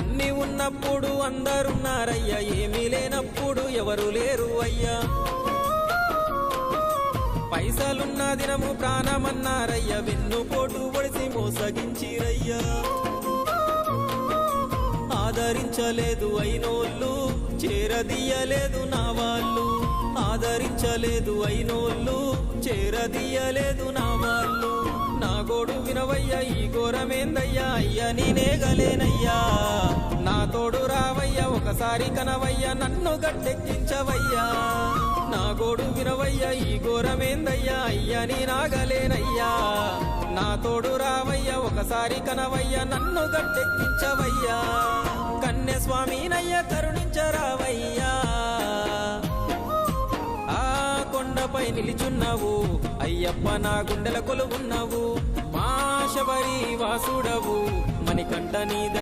అన్ని ఉన్నప్పుడు అందరున్నారయ్యా, ఏమీ లేనప్పుడు ఎవరు లేరు అయ్యా. పైసలున్న దినము ప్రాణమన్నారయ్యా, వెన్నుపోటు పొడిసి మోసగించిరయ్యా. ఆదరించలేదు అయినోళ్ళు, చేరదీయలేదు నా వాళ్ళు. ఆదరించలేదు అయినోళ్ళు, చేరదీయలేదు నా వాళ్ళు. నా గోడు వినవయ్యా, ఈ ఘోరమేందయ్యా, అయ్యా నేనేగలేనయ్యా. నా తోడు రావయ్యా, ఒకసారి కనవయ్యా, నన్ను గట్టెక్కించవయ్యా. నా గోడు వినవయ్యా, ఈ ఘోరమేందయ్యా, అయ్యా నేనాగలేనయ్యా. నా తోడు రావయ్యా, ఒకసారి కనవయ్యా, నన్ను గట్టెక్కించవయ్యా. కన్య స్వామినయ్యా, కరుణించరావయ్యా. ఆ కొండపై నిలిచున్నావు అయ్యప్ప, నా గుండెల కొలువున్నావు. మా శబరి వాసుడవు, మణికంఠ నీ